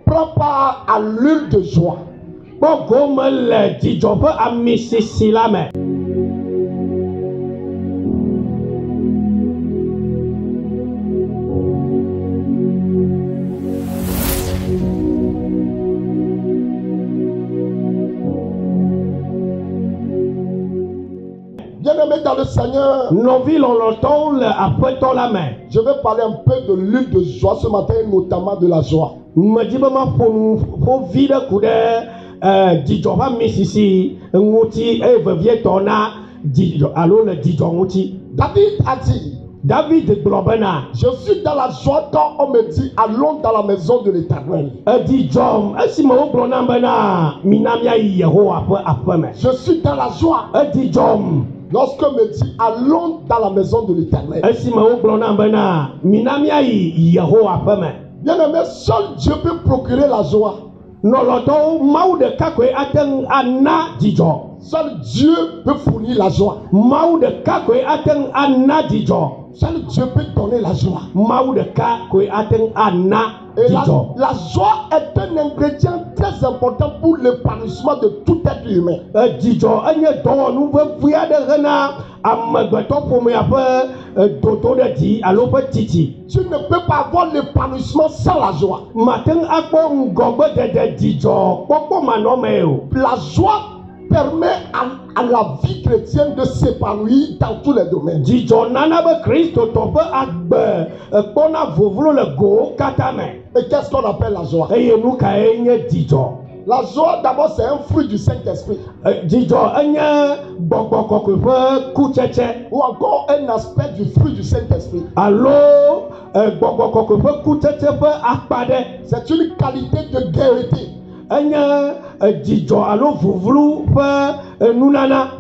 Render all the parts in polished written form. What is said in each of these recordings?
Prends part à l'huile de joie. Bien-aimés dans le Seigneur, je vais parler un peu de l'huile de joie ce matin, notamment de la joie. David a dit, je suis dans la joie quand on me dit allons dans la maison de l'Éternel. Je suis dans la joie lorsqu'on me dit allons dans la maison de l'Éternel. Bien-aimé, seul Dieu peut procurer la joie. Seul Dieu peut fournir la joie. Seul Dieu peut donner la joie. Et la joie est un ingrédient très important pour l'épanouissement de tout être humain. Tu ne peux pas avoir l'épanouissement sans la joie. La joie permet à la vie chrétienne de s'épanouir dans tous les domaines. Et qu'est-ce qu'on appelle la joie? La joie, d'abord, c'est un fruit du Saint-Esprit. Ou encore un aspect du fruit du Saint-Esprit. C'est une qualité de gaieté,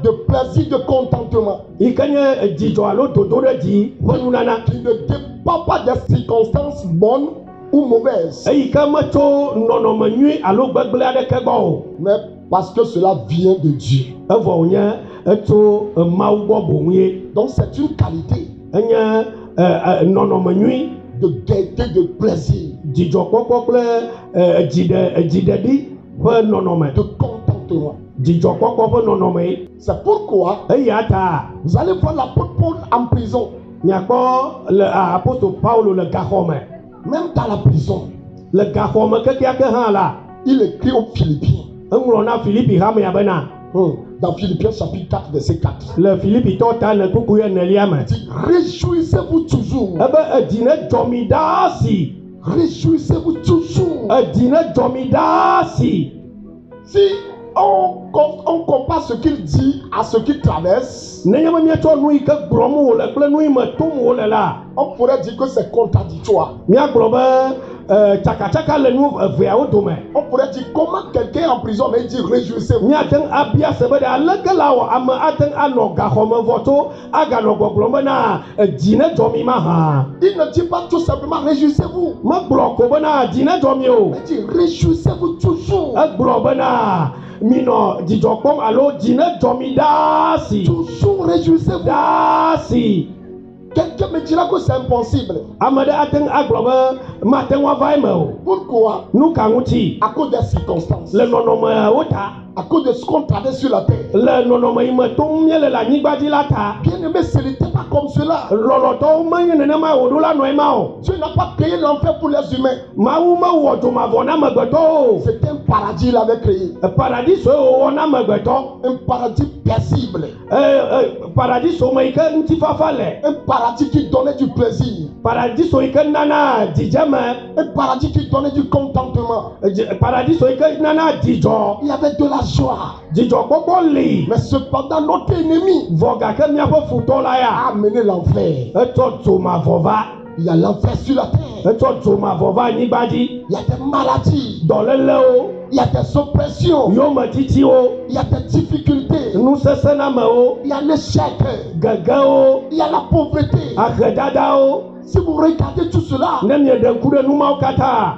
de plaisir, de contentement, qui ne dépend pas des circonstances bonnes ou mauvaises, mais parce que cela vient de Dieu. Donc c'est une qualité de gaieté, de plaisir, de contentement. C'est pourquoi vous allez voir l'apôtre Paul en prison. Même dans la prison, il écrit aux Philippiens. Dans Philippiens chapitre 4 verset 4. Il dit, réjouissez-vous toujours. Réjouissez-vous toujours. Si on compare ce qu'il dit à ce qu'il traverse, on pourrait dire que c'est contradictoire. On pourrait dire comment quelqu'un en prison mais il dit réjouissez-vous. Il ne dit pas tout simplement réjouissez-vous. Il dit réjouissez-vous toujours. Toujours réjouissez-vous. Quelqu'un me dira que c'est impossible. Pourquoi? À cause des circonstances. À cause de ce qu'on traverse sur la terre. Bien aimé, ce n'était pas comme cela. Dieu n'a pas créé l'enfer pour les humains. C'est un paradis qu'il avait créé. Un paradis paisible. Un paradis qui donnait du plaisir. Un paradis qui donnait du contentement. Il y avait de la joie. Mais cependant, notre ennemi a amené l'enfer. Il y a l'enfer sur la terre. Il y a des maladies. Il y a des oppressions. Il y a des difficultés. Il y a l'échec. Il y a la pauvreté. Si vous regardez tout cela,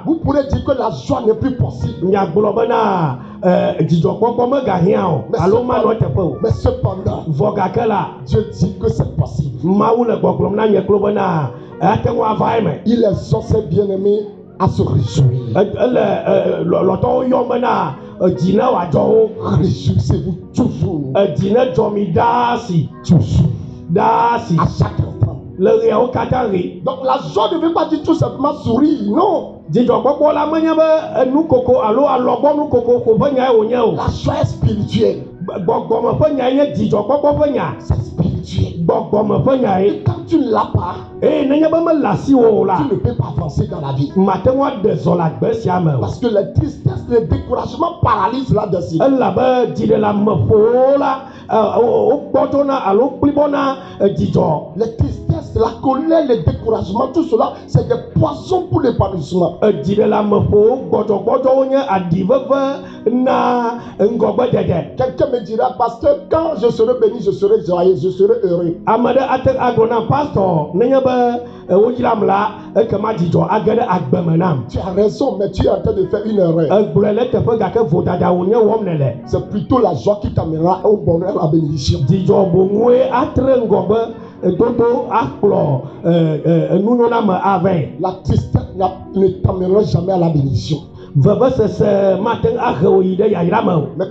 vous pourrez dire que la joie n'est plus possible. Mais cependant, Dieu dit que c'est possible. Il exauce, bien-aimé, à se réjouir. Réjouissez-vous toujours. Toujours. À chaque instant. Donc la joie ne veut pas dire tout simplement sourire, non. La joie est spirituelle. C'est spirituel. Et quand tu ne l'as pas, tu ne peux pas avancer dans la vie. Parce que la tristesse, le découragement paralysent la destinée. La tristesse, la colère, le découragement, tout cela, c'est des poissons pour l'épanouissement. Quelqu'un me dira, pasteur, quand je serai béni, je serai joyeux, je serai heureux. Tu as raison, mais tu es en train de faire une erreur. C'est plutôt la joie qui t'amènera au bonheur, à la bénédiction. La tristesse ne t'amènera jamais à la bénédiction. Mais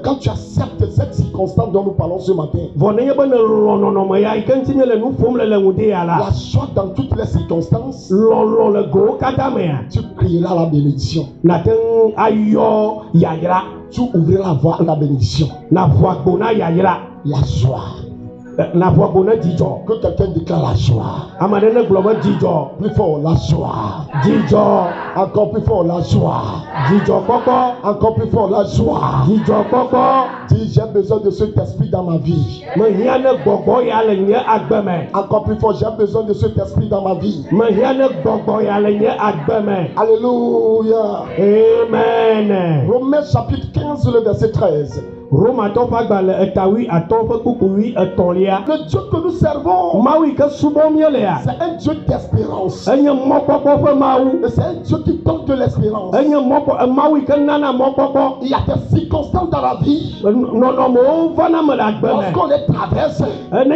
quand tu acceptes cette circonstance dont nous parlons ce matin, la joie dans toutes les circonstances, tu crieras la bénédiction. Tu ouvriras la voie à la bénédiction. La joie. Que quelqu'un déclare la joie. Plus fort, la joie. Encore plus fort, la joie. Encore plus fort, la joie. Dis, j'ai besoin de cet esprit dans ma vie. Encore plus fort, j'ai besoin de cet esprit dans ma vie. Alléluia. Amen. Romains chapitre 15, le verset 13. Le Dieu que nous servons, c'est un Dieu d'espérance. Et c'est un Dieu qui donne de l'espérance. Il y a des circonstances dans la vie. Lorsqu'on les traverse, on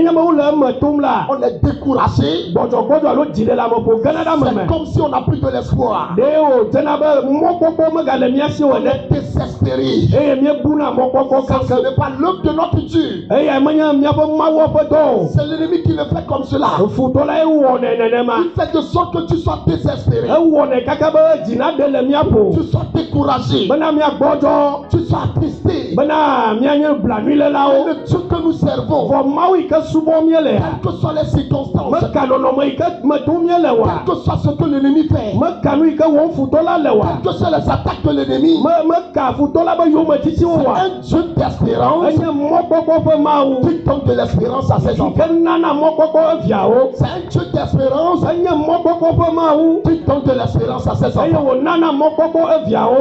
est découragé. C'est comme si on n'a plus de l'espoir. On est désespéré. Ce n'est pas l'œuvre de notre Dieu. C'est l'ennemi qui le fait comme cela. Il fait de sorte que tu sois désespéré. Tu sois découragé. Tu sois attristé. Et le Dieu que nous servons, quelles que soient les circonstances, quel que soit ce que l'ennemi fait, quelles que soient les attaques de l'ennemi, c'est un Dieu d'espérance qui donne de l'espérance à ses enfants. C'est un Dieu d'espérance qui donne de l'espérance à ses enfants.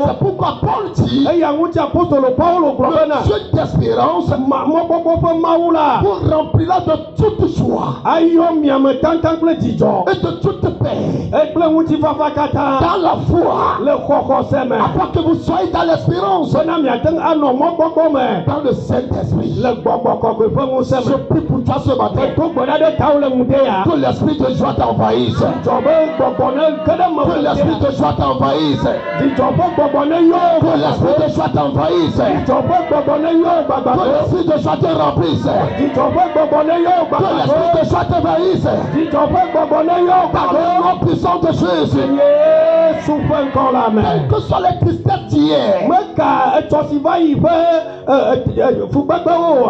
C'est pourquoi Paul dit, le Dieu d'espérance vous remplira de toute joie et de toute paix dans la foi, afin que vous soyez dans l'espérance, dans le Saint-Esprit. Je prie pour toi ce matin que l'esprit de joie t'envahisse. Que l'esprit de joie t'envahisse. Que l'esprit de joie t'envahisse. Que l'esprit de joie te remplisse. Que l'esprit de joie t'envahisse. Par le nom puissant de Jésus. Quelles que soient les tristesses d'hier,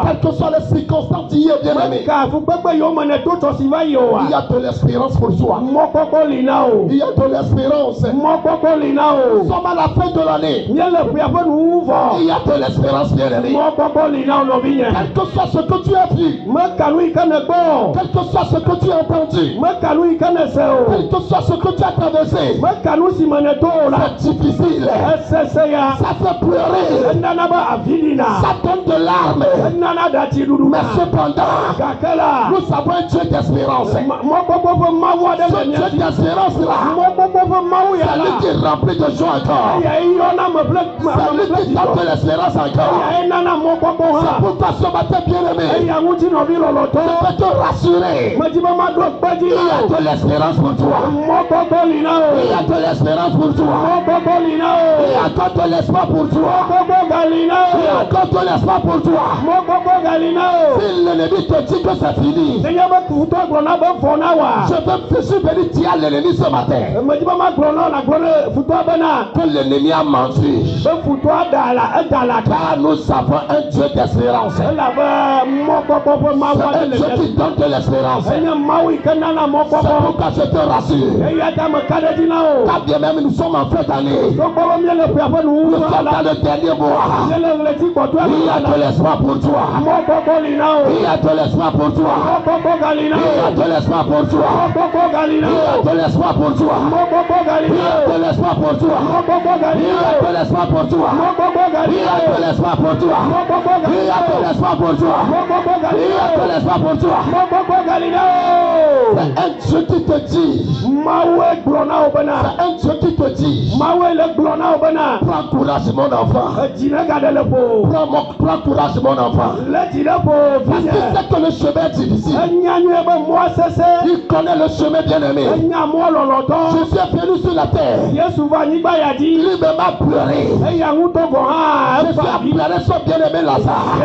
quelles que soient les circonstances d'hier, bien-aimé, il y a de l'espérance pour toi. Il y a de l'espérance. Nous sommes à la fin de l'année. Il y a de l'espérance, bien-aimé. Quel que soit ce que tu as vu, quel que soit ce que tu as entendu, quel que soit ce que tu as traversé, c'est difficile, ça fait pleurer, ça donne de larmes, mais cependant nous avons un Dieu d'espérance. Ce Dieu d'espérance là, c'est lui qui est rempli de joie encore, c'est lui Celui qui donne de l'espérance encore. C'est pourquoi ce matin, bien-aimé, je peux te rassurer. Il y a de l'espérance pour toi. Il y a de l'espérance pour toi. Il y a encore de l'espoir pour toi. Il y a encore de l'espoir pour toi. Si l'ennemi te dit que c'est fini, je suis venu dire à l'ennemi ce matin que l'ennemi a menti. Car nous avons un Dieu d'espérance. C'est un Dieu qui donne de l'espérance. C'est pourquoi je te rassure. Car bien même nous sommes en fin d'année. Nous sommes dans le dernier mois. Il y a de l'espoir pour toi. Il y a de l'espoir pour toi. Il y a de l'espoir pour toi. Il y a de l'espoir pour toi. Il y a de l'espoir pour toi. Il y a de l'espoir pour toi. Il y a de l'espoir pour toi. Il y a de l'espoir pour toi. Il y a de l'espoir pour toi. C'est un Dieu qui te dit. C'est un Dieu qui te dit. Prends courage mon enfant. Prends courage mon enfant. Parce qu'il sait que le chemin est difficile. Il connaît le chemin bien-aimé. Je suis venu sur la terre. Lui-même a pleuré. Je suis à pleurer son bien-aimé Lazare.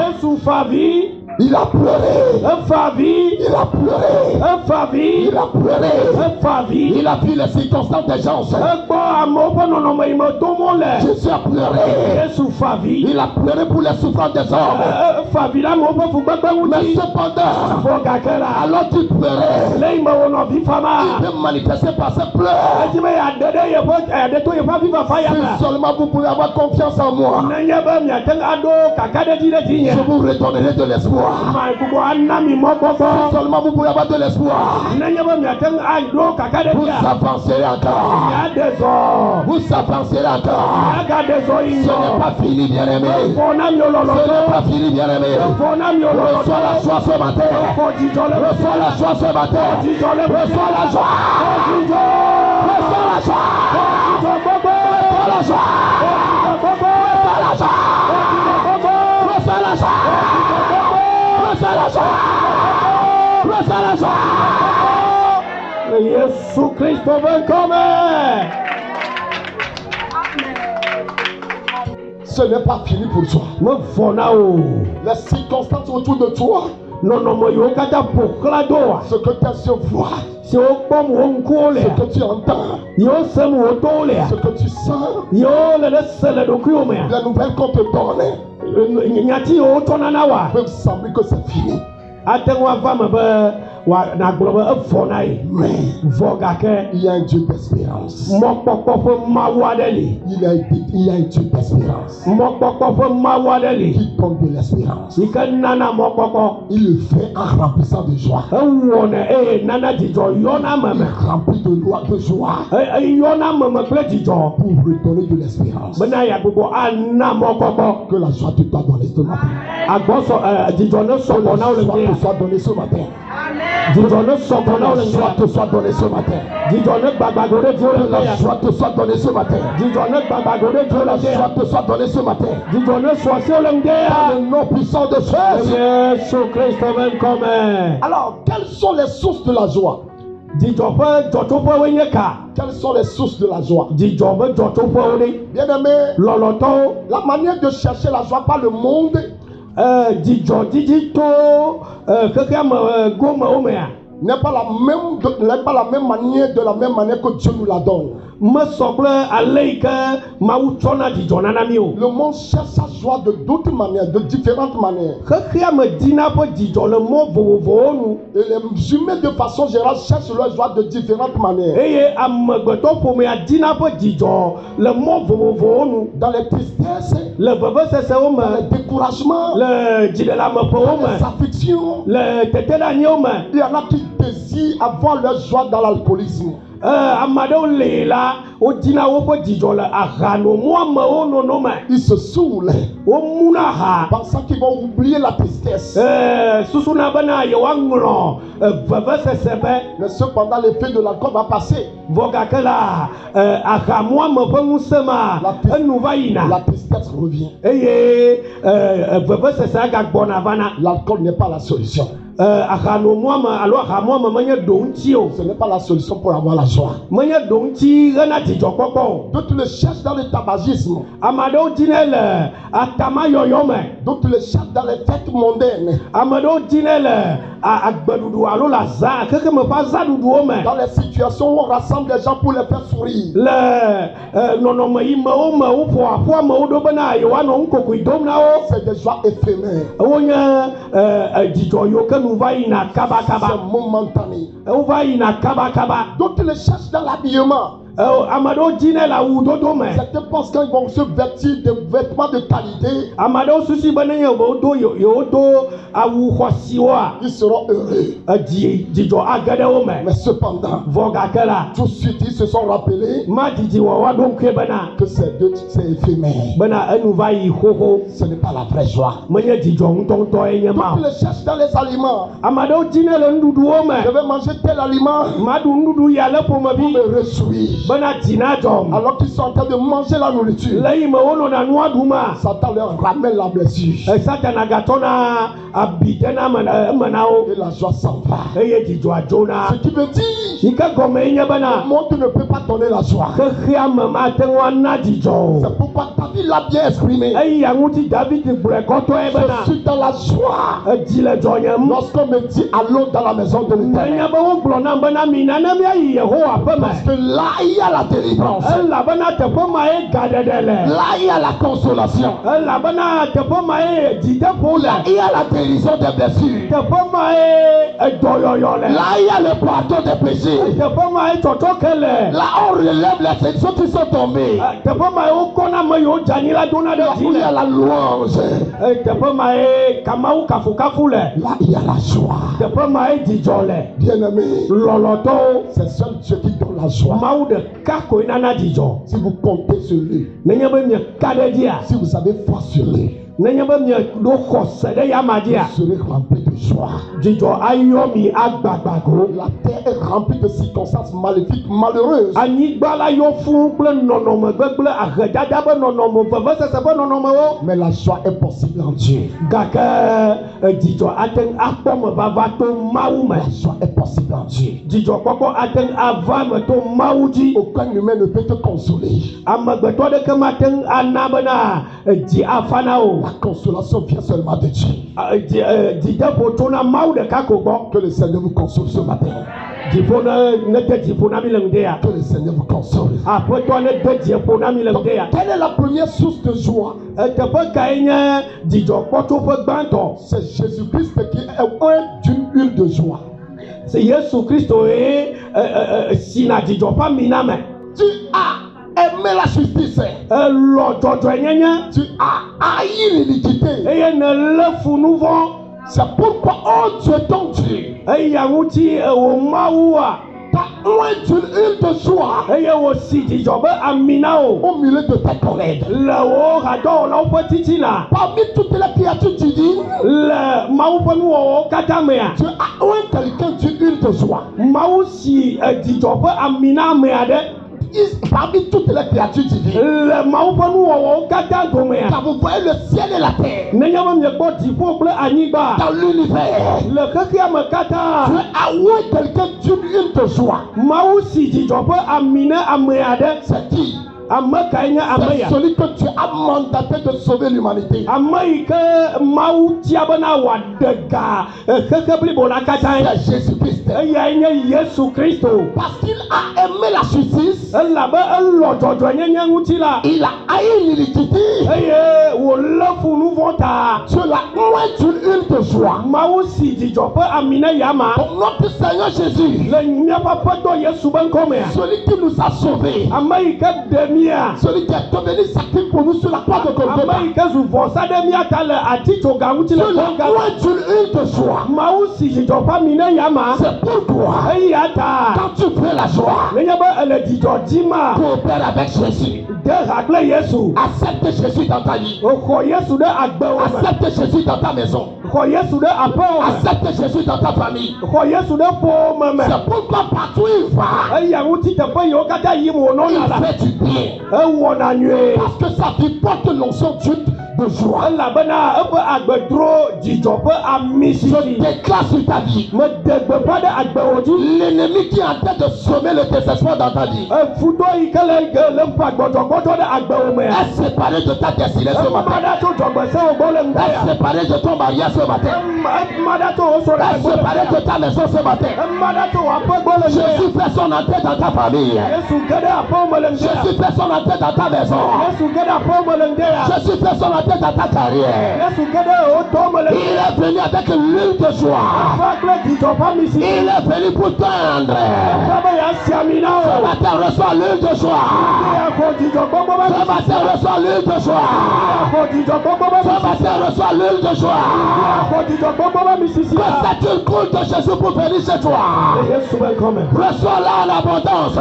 Il a pleuré. Il a pleuré. Il a pleuré. Il a vu les circonstances des gens. Jésus a pleuré. Il a pleuré pour les souffrances des hommes. Mais cependant, alors qu'il pleurait, il peut manifester par ses pleurs. Si seulement vous pouvez avoir confiance en moi, je vous redonnerai de l'espoir. Si seulement vous pouvez avoir de l'espoir, vous avancerez encore. Vous avancerez encore. Ce n'est pas fini, bien-aimé. Ce n'est pas fini, bien-aimé. Reçois la joie ce matin. Reçois la joie ce matin. Reçois la joie. Reçois la joie. Reçois la joie. Reçois la joie. Reçois la joie. Jésus Christ vainqueur. Ce n'est pas fini pour toi. Les circonstances autour de toi, ce que tes yeux voient, ce que tu entends, ce que tu sens, les nouvelles qu'on te donne, peuvent sembler que c'est fini. Mais il y a un Dieu d'espérance. Il y a un Dieu d'espérance qui donne de l'espérance. Il le fait en remplissant de joie. Il remplit de joie pour redonner de l'espérance. Que la joie te soit donnée ce matin. Soit donné ce matin. Que la joie te soit donnée ce matin. Que la joie te soit donnée ce matin. Que la joie te soit donnée ce matin. Dans le nom puissant de Jésus. Alors, quelles sont les sources de la joie? Quelles sont les sources de la joie? Bien-aimé, la manière de chercher la joie par le monde n'est pas la même manière, de la même manière que Dieu nous la donne. Le monde cherche sa joie de d'autres manières, de différentes manières. Et les humains de façon générale cherchent leur joie de différentes manières. Dans les tristesses, dans les découragements, dans les afflictions, il y en a qui désirent avoir leur joie dans l'alcoolisme. Amadou Lela, au dina au petit jola, à Rano, moi, non, Ils se saoulent, au Munaha, pensant qu'ils vont oublier la tristesse. Susunabana, Yoanglo, Vava Sebe, Mais cependant, l'effet de l'alcool va passer. Vogakela, à Ramoa, Mopamusema, La tristesse revient. Vava Sega Bonavana. L'alcool n'est pas la solution. Ce n'est pas la solution pour avoir la joie. D'autres le cherchent dans le tabagisme. D'autres le cherchent dans les fêtes mondaines. Dans les situations où on rassemble les gens pour les faire sourire. C'est des joies éphémères. C'est momentané. D'autres le cherchent dans l'habillement. Certains pensent qu'ils vont se vêtir de vêtements de qualité. Ils seront heureux. Mais cependant, tout de suite ils se sont rappelés que c'est éphémère. Ce n'est pas la vraie joie. D'autres le cherchent dans les aliments. Je vais manger tel aliment pour me réjouir. Alors qu'ils sont en train de manger la nourriture, Satan leur ramène la blessure. Et la joie s'en va. Ce qui veut dire le monde ne peut pas donner la joie. C'est pourquoi David l'a bien exprimé. Je suis dans la joie lorsqu'on me dit allons dans la maison de l'Éternel. Parce que là il y a la délivrance. Là il y a la consolation. Là il y a la guérison des blessures. Là il y a le pardon des péchés. Là on relève les sections qui sont tombées. Là il y a la louange. Là il y a la joie. Bien-aimé, c'est seul Dieu qui donne la joie. Si vous comptez sur lui, si vous avez foi sur lui, vous serez rempli de joie. La terre est remplie de circonstances maléfiques, malheureuses. Mais la joie est possible en Dieu. La joie est possible en Dieu. Aucun humain ne peut te consoler. La consolation vient seulement de Dieu. Que le Seigneur vous console ce matin. Que le Seigneur vous console. Donc, quelle est la première source de joie? C'est Jésus-Christ qui est oint d'une huile de joie. C'est Jésus-Christ Tu as aimé la justice. Tu as haï l'iniquité. C'est pourquoi, oh Dieu, ton Dieu, t'as oint d'une huile de joie au milieu de ta colère. Parmi toutes les créatures divines, tu as oint quelqu'un d'une huile de joie. Parmi toutes les créatures divines, quand vous voyez le ciel et la terre, dans l'univers, tu as oint quelqu'un d'une huile de joie. C'est qui? C'est celui que tu as mandaté de sauver l'humanité. C'est Jésus-Christ. Parce qu'il a aimé la justice, il a haï l'iniquité. Tu l'as oint d'une huile de joie. Pour notre Seigneur Jésus, celui qui nous a sauvés, celui qui est devenu sacrifié pour nous sur la croix de Golgotha. Tu l'as oint d'une huile de joie. C'est pourquoi quand tu fais la joie, coopère avec Jésus. Accepte Jésus dans ta vie. Accepte Jésus dans ta maison. Accepte Jésus dans ta famille. C'est pourquoi partout il va, il fait du bien. Parce que sa vie porte l'onction de joie. Je déclare sur ta vie l'ennemi qui est en train de semer le désespoir dans ta vie est séparé de ta destinée ce matin. Est séparé de ton mariage ce matin. Est séparé de ta maison ce matin. Jésus fait son entrée dans ta famille. Jésus fait son entrée dans ta maison. Jésus fait son entrée dans ta carrière. Il est venu avec l'huile de joie. Il est venu pour tendre. Ce matin reçoit l'huile de joie. Ce matin reçoit l'huile de joie. Ce matin reçoit l'huile de joie. Que cette huile coule de Jésus pour venir chez toi. Reçois-la en abondance.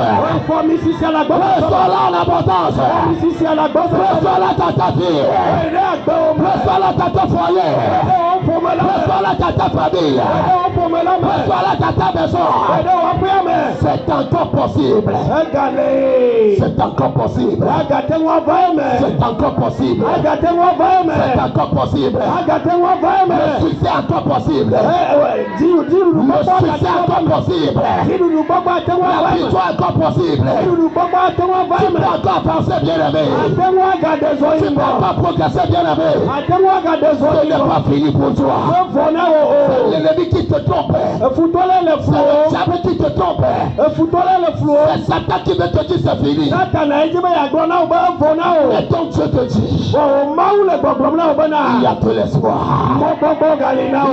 Reçois-la en abondance. Reçois-la dans ta vie. Reçois-la dans ton foyer. Reçois-la dans ta famille. Reçois-la dans ta maison. C'est encore possible. C'est encore possible. C'est encore possible. C'est encore possible. Le succès est encore possible. Le succès est encore possible. La victoire est encore possible. Tu peux encore penser bien aimé. Tu peux encore progresser bien aimé. Ce n'est pas fini pour toi. C'est l'ennemi qui te trompe. C'est le diable qui te trompe. C'est Satan qui veut te dire c'est fini. Et donc Dieu te dit, il y a de l'espoir.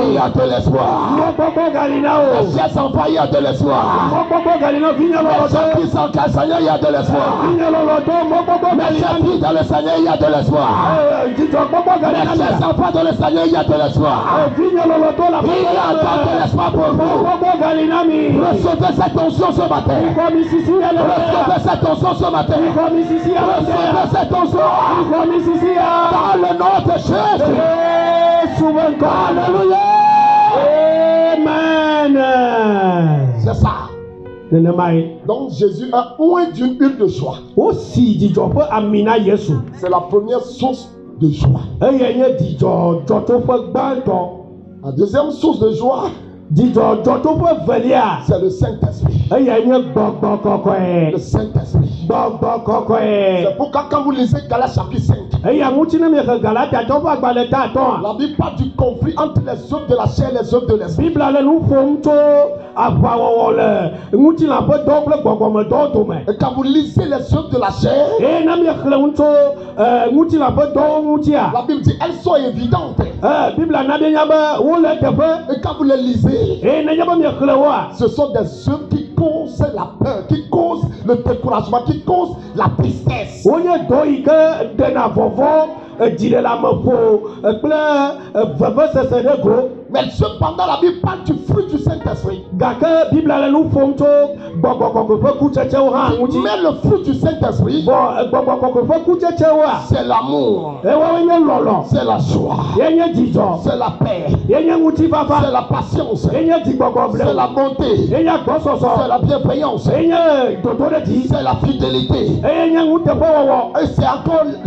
Il y a de l'espoir. Les chers enfants, il y a de l'espoir. Les gens qui sont dans le Seigneur, il y a de l'espoir. Les chers filles dans le Seigneur, il y a de l'espoir. Les chers enfants dans le Seigneur, il y a de l'espoir. Il y a encore de l'espoir pour vous. Recevez cette onction ce matin. Recevez cette onction ce matin. Recevez cette onction. Dans le nom de Jésus. Alléluia. Amen. C'est ça. Donc Jésus a oint d'une huile de joie. C'est la première source de joie. La deuxième source de joie, c'est le Saint-Esprit. Le Saint-Esprit. C'est pourquoi quand vous lisez Galates chapitre 5, la Bible parle du conflit entre les œuvres de la chair et les œuvres de l'esprit. Et quand vous lisez les œuvres de la chair, la Bible dit elles sont évidentes. Et quand vous les lisez, ce sont des œuvres qui causent la peur, qui causent le découragement, qui causent la tristesse. Mais cependant, la Bible parle du fruit du Saint-Esprit. Mais le fruit du Saint-Esprit, c'est l'amour, c'est la joie, c'est la paix, c'est la patience, c'est la bonté, c'est la bienveillance, c'est la fidélité, et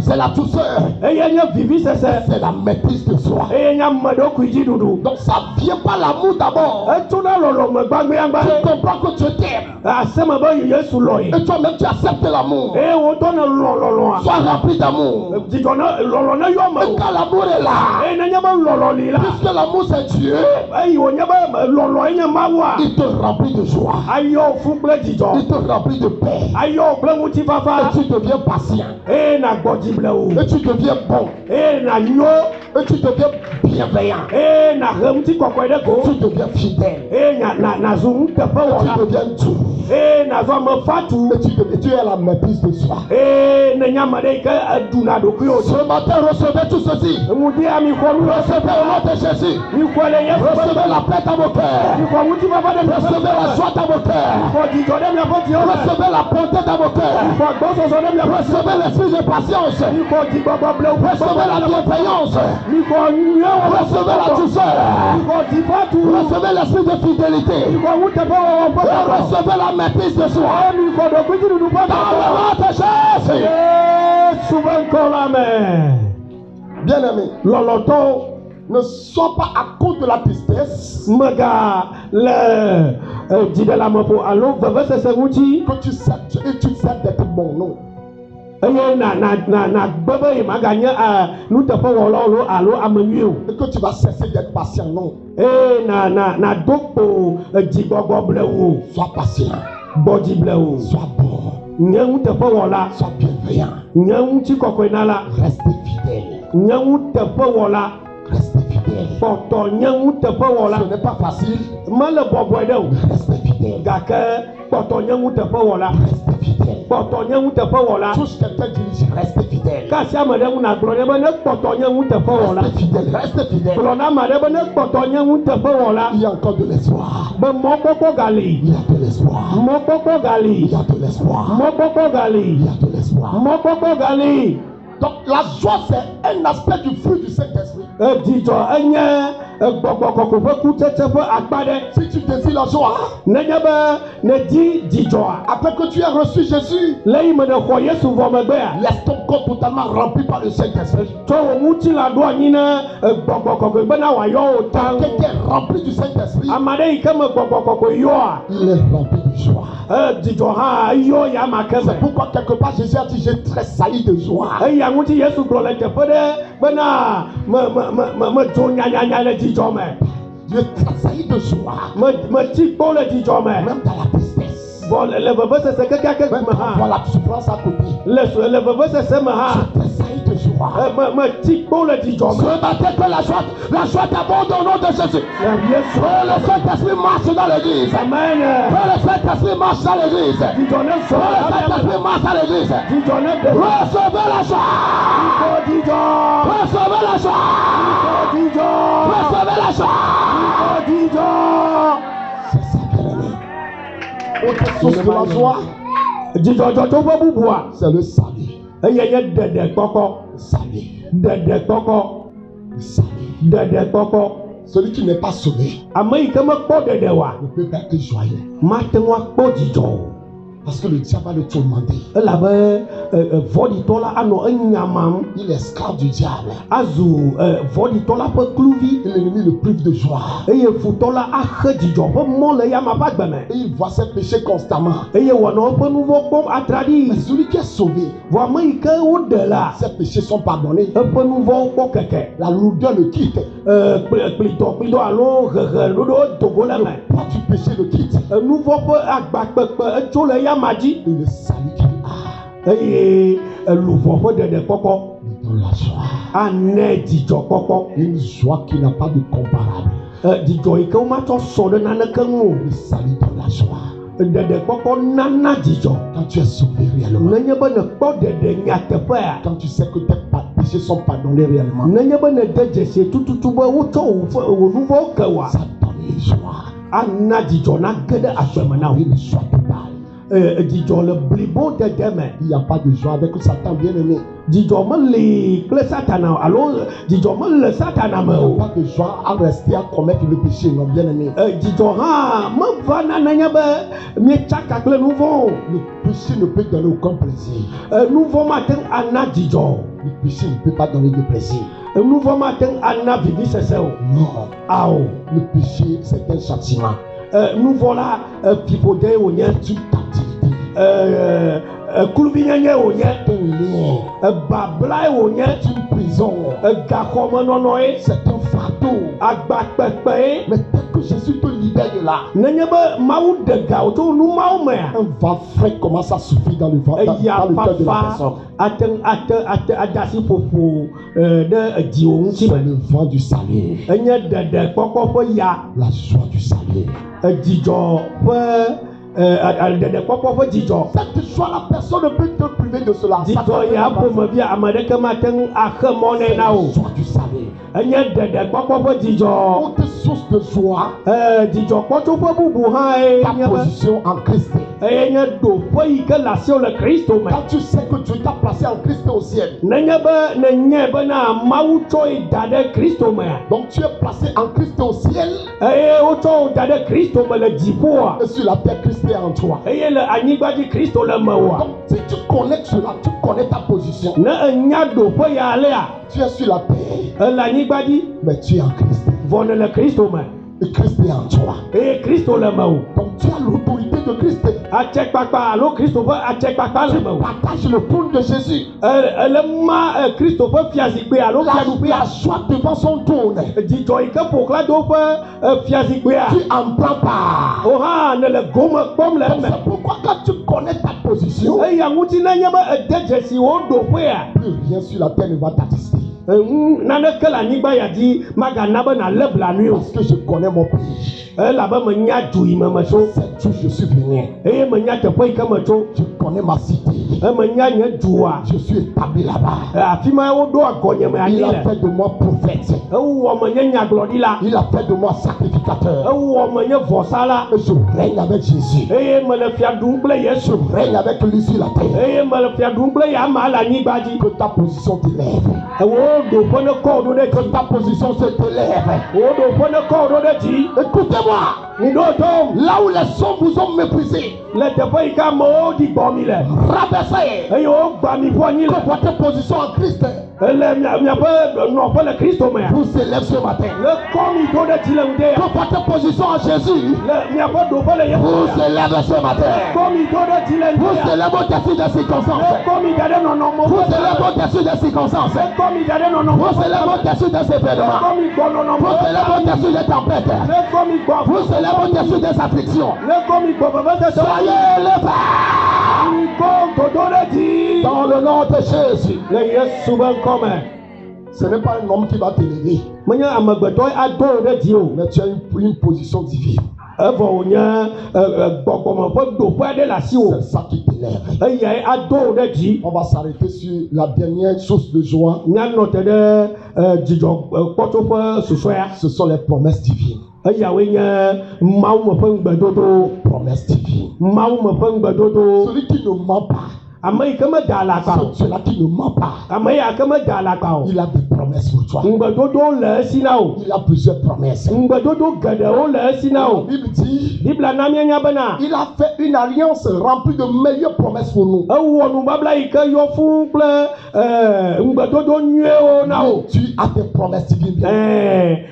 c'est la douceur, c'est la maîtrise de soi. Donc ça vient par l'amour d'abord. Tu comprends que Dieu t'aime. Et toi-même tu acceptes l'amour. Sois rempli d'amour. Et quand l'amour est là, puisque l'amour c'est Dieu, il te remplit de joie. Il te remplit de paix. Et tu deviens patient. Et tu deviens bon. Et na nyo. Et tu deviens bienveillant. Et na remti kokwe de go. Tu deviens fidèle. Et na zoom te pe wala. Tu deviens doux. Et na zo me fatu. Et tu es la maîtrise de soi. Et na nyamade ke duna do kuyo. Ce matin, recevez tout ceci. Mudi ami ko Recevez au nom de Jésus. Recevez la paix dans vos cœurs. Recevez la joie dans vos cœurs. Recevez la bonté dans vos cœurs. Recevez l'esprit de patience. Recevez la bienveillance. Recevez la douceur. Recevez l'esprit de fidélité. Et recevez la maîtrise de soi. Dans le nom de Jésus. Bien aimé, Loloto ne sois pas à cause de la tristesse Maga le dit de la mapo allo veve se senguti que tu sais d'être bon, non. na bebe maganya nous te pas wolo allo amenyu Et que tu vas cesser d'être patient, non. na doko digogo blewu Sois patient, body blewu sois bon, nyangu te pas wola sois bienveillant, nyangu ti kokoinala reste fidèle, nyangu te pas wola reste fidèle. poto nyangu te pas wola Ce n'est pas facile, male bobo de reste fidèle, gake poto nyangu te pas wola reste fidèle. poto nyangu te pas wola Touche quelqu'un, dirige, reste fidèle. kasi amade una glore bene poto nyangu te pas wola Reste fidèle, reste fidèle. glona amade bene poto nyangu te pas wola Il y a encore de l'espoir. be mokoko gali Il y a de l'espoir. mokoko Il gali y a de l'espoir. mokoko Il gali y a de l'espoir. mokoko gali Donc la joie c'est un aspect du fruit du Saint-Esprit. dijo enye gbọgbọgbọgbọ be kutete be akpade Si tu désires la joie, nenye be ne di dijo a après que tu aies reçu Jésus, lẹ́yìn me ne xɔ yesu vɔ megbe a laisse ton corps totalement rempli par le Saint-Esprit. tso wo ŋuti la do anyi ne gbɔgbɔgbɔgbɔ bena wòayɔ wò tan Quelqu'un qui est rempli du Saint-Esprit, ame aɖe yi ke me gbɔgbɔgbɔgbɔ yɔa il est rempli de joie. dijo hã yɔ yama ke me C'est pourquoi quelque part Jésus a dit j'ai tressailli de joie. eya ŋuti yesu gblɔ le teƒe ɖe bena me dzo nyanyanya le dzidzɔ me Dieu tressailli de joie. me ti kpo le dzidzɔ me Même dans la tristesse. vɔ le vevesese kekeake Même me quand hã la souffrance à côté. le vevesese me hã Je tressailli de joie. me ti kpo le dzidzɔ Ce me matin que la joie t'abonde au nom de Jésus. le yesu Que le Saint-Esprit marche dans l'église. amen Que le Saint-Esprit marche dans l'église. Que dzidzɔ ne le sɔ Saint-Esprit marche dans l'église. dzidzɔ ne de Recevez la joie. ko dzidzɔ Recevez la joie. ko dzidzɔ Recevez la joie. ko dzidzɔ. C'est ça, bien-aimé. Autre source de la joie, dzidzɔdzɔtso ƒe bubua c'est le salut. eye nye dedekpɔkɔ Salut. dedekpɔkɔ Salut. dedekpɔkɔ Celui qui n'est pas sauvé ame yi ke mekpɔ dede wa ne peut pas être joyeux. mate ŋu akpɔ dzidzɔ o Parce que le diable va le tourmenter. elabe vɔɖitɔ la anɔ enyamam Il est esclave du diable. azu vɔɖitɔ la ƒe kluvi Et l'ennemi le prive de joie. eye futɔ la axe dzidzɔ ƒe mɔ le yama ƒe agbe me Et il voit ses péchés constamment. eye wòanɔ eƒe nu vɔ kpɔm atraɖi Mais celui qui est sauvé, vɔ ame yi ke woɖe la ses péchés sont pardonnés. eƒe nu vɔwo kpɔ keke La lourdeur le quitte. kplitɔ alo hehe ɖoɖo dogo le me Le poids du péché le quitte. nu vɔ ƒe agbakpekpe etso le yama dzi Et le salut qu'il a, eye luʋɔ ƒe ɖeɖekpɔkɔ il donne la joie. anɛ dzidzɔkpɔkpɔ Une joie qui n'a pas de comparable. dzidzɔ yi ke womatsɔ sɔ ɖe naneke ŋu Le salut donne la joie. o ɖeɖekpɔkpɔ nana dzidzɔ Quand tu es sauvé réellement. nenye be nekpɔ ɖeɖe nyateƒea Quand tu sais que tes péchés sont pardonnés réellement. nenye be nede dzesie tututu be wotsɔ wò nu vɔwo ke wa Ça donne une joie. ana dzidzɔ nage ɖe agbeme na wo Une joie totale. dzidzɔ le blibo dede me Il n'y a pas de joie avec Satan bien-aimé. dzidzɔ meli kple satana o, alo dzidzɔ mele satana me Il n'y o a pas de joie à rester à commettre le péché, non bien-aimé. dzidzɔ hã meva na nenye be mietsaka kple nu vɔ o Le péché ne peut donner aucun plaisir. nu vɔ mate ŋu ana dzidzɔ o Le péché ne peut pas donner de plaisir. nu vɔ mate ŋu ana vivisese o Non. ao Le péché, c'est un châtiment. nu vɔ la fiƒode wònye C'est une captivité. kluvinyenye wònye C'est un lien. bablae wònye C'est une prison. gaxɔmenɔnɔ ye C'est un fardeau. agbakpekpe ye Mais dès que Jésus te libère libère de là. Nenye be mawu de ga o to nu mawu me a. Un vent frais commence à souffler dans le cœur de la personne. Adasi popo de di o nti C'est le vent du salut. Enye de kpɔkpɔ ƒe ya. La joie du salut. Dzidzɔ ƒe de kpɔkpɔ ƒe dzidzɔ. Cette joie, la personne ne peut te priver de cela. Dzidzɔ ya ƒomevi ame ɖeke mate ŋu axe mɔ nɛ na o. Joie du salut. Enye de kpɔkpɔ ƒe dzidzɔ. Autre source de joie. Dzidzɔ kpɔtsoƒe bubu hã ye Ta nye be. position en Christ. Eye nye ɖoƒe yi ke le asiwò le Kristo me. Quand tu sais que Dieu t'a placé en Christ au ciel. Nenye be nenye bena Mawu tsɔ yi da ɖe Kristo me a. Donc tu es placé en Christ au ciel. Eye wotsɔ wo da ɖe Kristo me le dziƒoa. Et sur la terre, Christ est en toi. Eye le anyigba dzi Kristo le mewòa. Donc si tu connais cela, tu connais ta position. Ne enya ɖoƒe ya alea. Tu es sur la terre. Le anyigba dzi. Mais tu es en Christ. Vɔ ne le Kristo me. Et Christ est en toi. Eye Kristo le mewò. Donc tu as l'autorité de Christ. Atsekpakpa alo Kristo ƒe atsekpakpa le mewò. Partage le trône de Jésus. Ele ma Kristo ƒe fiazikpui alo fiaɖuƒea. La joie devant son trône. Dzidzɔ yi ke ƒoxla do ƒe fiazikpuia. Tu en prends part. O hã ne le gome kpɔm le Donc eme. c'est pourquoi quand tu connais ta position, Eya ŋuti nenye be ede dzesi wo ɖoƒea. plus rien sur la terre ne va t'assister. Naneke le anyigba ya dzi magana be nalé blanui o. Parce que je connais mon pays. Elabe menya du yi me metso. C'est où je suis venu. Eye menya teƒe yi ke metso. Je connais ma cité. Menya nye dua. Je suis établi là-bas. Afi ma woɖo agɔnye me anyi Il a le. fait de moi prophète. Ewɔ menye nyagblɔɖila. Il a fait de moi sacrificateur. Ewɔ menye vɔsala. Et je règne avec Jésus. Eye mele fia ɖum kple Yesu. Je règne avec lui sur la terre. Eye mele fia ɖum kple yama le anyigba dzi. Que ta position t'élève. Wo ɖoƒe ne kɔ ɖo ɖe Que dzi. ta position se t'élève. Wo ɖoƒe ne kɔ ɖo ɖe dzi. Écoutez-moi. Mi ɖo tom. Là où les hommes vous ont méprisé, Le teƒe yi ke amewo ɖi gbɔ mi le. rabaissez. Eye wogba mi ƒu anyi Que le. votre position en Christ Le miaƒe nɔƒe le Kristo mea. vous élève ce matin. Le kɔ mi do ɖe dzi le ŋdɛ ya. Que votre position en Jésus Le miaƒe ɖoƒe le Yesu vous ya. élève ce matin. Kɔ mi do ɖe dzi le ŋdɛ Vous ya. élève au-dessus des circonstances. Le kɔ mi da ɖe nɔnɔme Vous ƒe élève me. au-dessus des circonstances. Le kɔ mi da ɖe nɔnɔme Vous ƒe élève me. au-dessus des Le événements. kɔ mi gbɔ nɔnɔme Vous ƒe élève me. au-dessus des tempêtes. Le kɔ mi gbɔ Vous élève au-dessus des afflictions. Le kɔ mi gbɔ vevesese. Soyez élevés Mi kɔ dodo ɖe dzi. dans le nom de Jésus. Le Yesu ƒe ŋkɔ me. Ce n'est pas un homme qui va t'élever, Menye amegbetɔ ado wo ɖe dzi o. mais tu as une position divine. Evɔ wònye gbɔgbɔme ƒe ɖoƒe aɖe le asiwò. C'est ça qui t'élève. Eyae ado wo ɖe dzi. On va s'arrêter sur la dernière source de joie. Míanɔ te ɖe dzidzɔ kpɔtsoƒe susɔea. Ce sont les promesses divines. Eyawoe nye Mawu me ƒe ŋugbedodo. Promesses divines. Mawu me ƒe ŋugbedodo. Celui qui ne ment pas, Ame yi ke meda alakpa o. c'est celui qui ne ment pas. Ame ya ke meda alakpa o. Il a des promesses pour toi. Ŋugbedodo le esi na o. Il a plusieurs promesses. Ŋugbedodo geɖewo le esi na La o. Bible dit, Bibla na míenya bena. il a fait une alliance remplie de meilleures promesses pour nous. Ewɔ nubabla yi ke yɔ fũu kple ŋugbedodo nyuiewo na o. Tu as des promesses divines.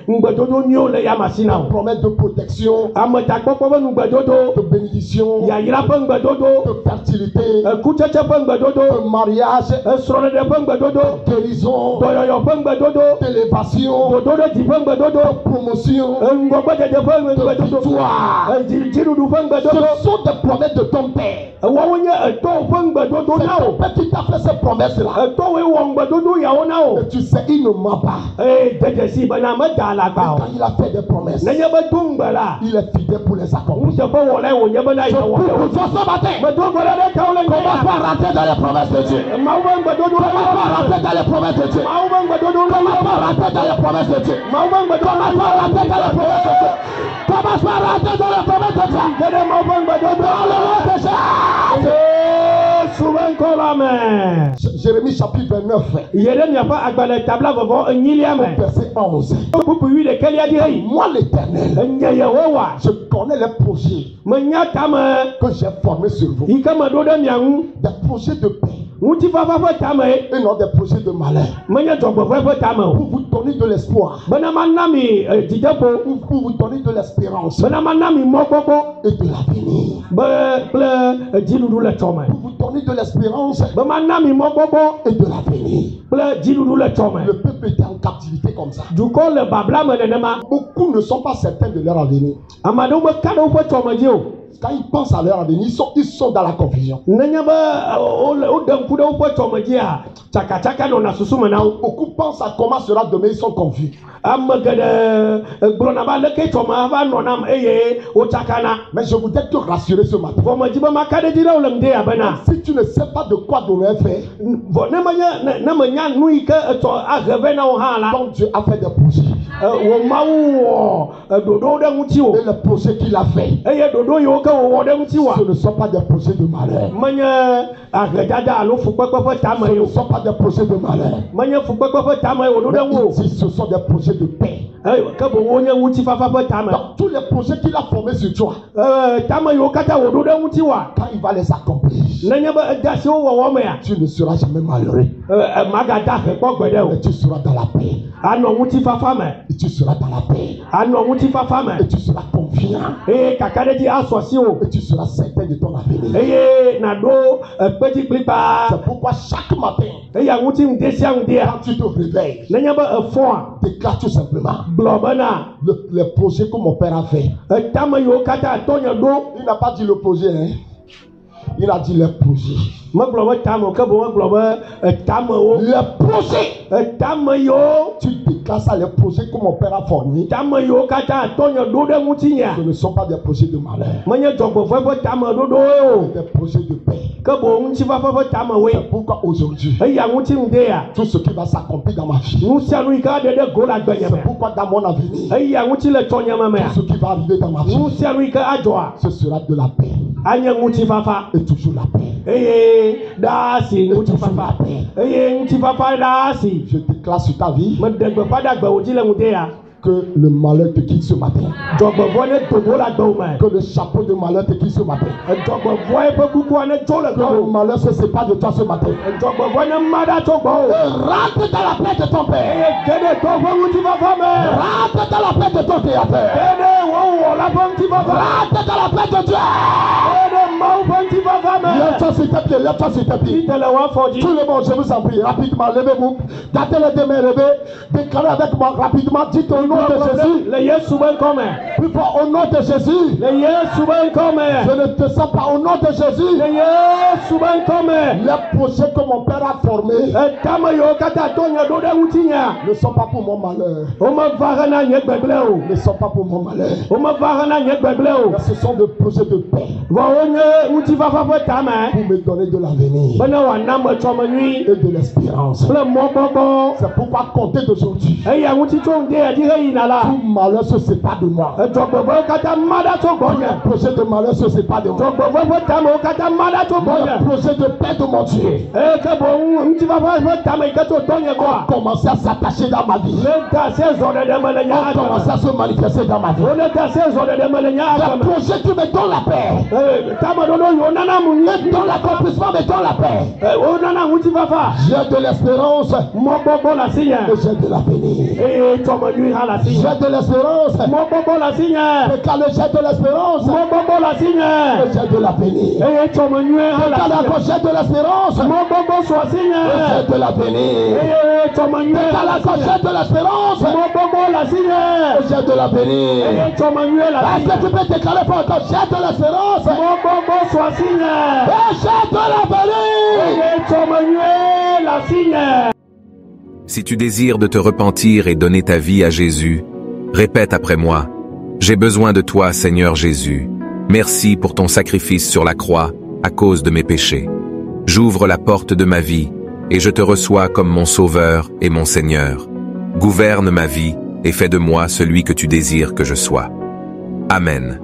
Ŋugbedodo nyuiewo le yamasi na o. Promesses de protection, Ametakpɔkpɔ ƒe ŋugbedodo. de bénédiction, Yayra ƒe ŋugbedodo. de fertilité, Kutsetse ƒe ŋugbedodo. de mariage, Srɔ̃ɖeɖe ƒe ŋugbedodo. guérison, Dɔyɔyɔ ƒe ŋugbedodo. d'élévation, Dodo ɖe dzi ƒe ŋugbedodo. promotion, Ŋgɔgbedede ƒe de ŋugbedodo. victoire. Dziɖuɖu ƒe ŋugbedodo. Ce sont des promesses de ton Père. Wɔwo nye etɔwo ƒe ŋugbedodo C'est na ton o. Père qui t'a fait ces promesses-là. Etɔwoe wɔ ŋugbedodo yawo na o. Et tu sais, il ne ment pas. Dedesi bena meda alakpa o. Quand il a fait des promesses, Nenye be do ŋugbe la. il est fidèle pour les accomplir. Nuteƒe wɔlae wònye bena Je yewɔ prie ɖe pour wo. toi ce matin. Medo ŋgbe ɖe ɖe kawo le Commence ŋgɔ par rentrer dans les promesses de Dieu. Mawu ƒe ŋugbedodo le Commence par rentrer dans les promesses de Dieu. Mawu ƒe ŋugbedodo le Commence par rentrer dans les promesses de Dieu. Mawu ƒe ŋugbedodo Commence par rentrer dans les promesses de Dieu. Commence par rentrer dans les promesses de Dieu. Ke ɖe Mawu ƒe ŋugbedodo Dans le nom de Jésus. Yesu ƒe ŋkɔ la me. Jérémie chapitre 29, Yi ɖe miaƒe agbalẽ tabla vɔvɔ enyilia me. verset 11. Bubu 11 dzi hei. Moi l'Éternel, Enye Yehowa. je connais les projets Menya tame que j'ai formés sur vous. yi ke meɖo ɖe mia ŋu. Des projets de paix Ŋutifafa ƒe tame et non des projets de malheur. menye dzɔgbevɔ̃e ƒe tame o. Pour vous donner de l'espoir. Bena mana mi dzideƒo. Pour vous donner de l'espérance Bena mana mi mɔkpɔkpɔ. et de l'avenir. Be kple dziɖuɖu le tsɔ me. Pour vous donner donner de l'espérance et de l'avenir. Le peuple était en captivité comme ça. Beaucoup ne sont pas certains de leur avenir. Quand ils pensent à leur avenir, ils sont dans la confusion. Beaucoup pensent à comment sera demain, ils sont confus. Mais je voudrais te rassurer ce matin. Si tu ne sais pas de quoi demain fait, donc Dieu a fait des projets. Et les projets qu'il a fait, ce ne sont pas des projets de malheur. Ce ne sont pas des projets de malheur. Mais il dit ce sont des projets de paix. Donc tous les projets qu'il a formés sur toi, quand il va les accomplir, tu ne seras jamais malheureux. Mais tu seras dans la paix. Et tu seras dans la paix. Et tu seras confiant. Et tu seras certain de ton avenir. C'est pourquoi chaque matin, quand tu te réveilles, déclare tout simplement les projets que mon père a fait. Il n'a pas dit le projet, hein? Il a dit les projets. Les projets. Tu déclares ça, les projets que mon père a formés. Ce ne sont pas des projets de malheur. Des projets de paix. C'est pourquoi aujourd'hui, tout ce qui va s'accomplir dans ma vie, c'est pourquoi dans mon avenir, tout ce qui va arriver dans ma vie, ce sera de la paix. Et toujours la paix. Et toujours la paix. Je déclare sur ta vie que le malheur te quitte ce matin. Que le chapeau de malheur te quitte ce matin. Que le malheur se sépare de toi ce matin. Rentre dans la paix de ton père. Rentre dans la paix de ton créateur. Rentre dans la paix de Dieu. Lève-toi sur tes pieds, lève-toi sur tes pieds. Tout le monde, je vous en prie, rapidement, levez-vous. Gardez les deux mains levées. Déclarez avec moi rapidement. Dites au nom de Jésus. Plus fort, au nom de Jésus. Je ne te sens pas au nom de Jésus. Les projets que mon père a formés ne sont pas pour mon malheur. Ne sont pas pour mon malheur. Mais ce sont des projets de paix. Pour me donner de l'avenir et de l'espérance. C'est pourquoi compter d'aujourd'hui, tout malheur se sépare de moi. Tout projet de malheur se sépare de moi. Le projet de paix de mon Dieu commencer à s'attacher dans ma vie. Commencer à se manifester dans ma vie. Le projet qui me donne la paix. Et dans l'accomplissement me donne la paix. J'ai de l'espérance. Et j'ai de l'avenir. J'ai de l'espérance. Déclare, j'ai de l'espérance. Et j'ai de l'avenir. Déclare, j'ai de l'espérance. Et j'ai de l'avenir. Déclare, j'ai de l'espérance. Et j'ai de l'avenir. Est-ce que tu peux déclarer pour toi, j'ai de l'espérance. Et j'ai de l'avenir. Si tu désires de te repentir et donner ta vie à Jésus, répète après moi: j'ai besoin de toi, Seigneur Jésus. Merci pour ton sacrifice sur la croix à cause de mes péchés. J'ouvre la porte de ma vie et je te reçois comme mon Sauveur et mon Seigneur. Gouverne ma vie et fais de moi celui que tu désires que je sois. Amen.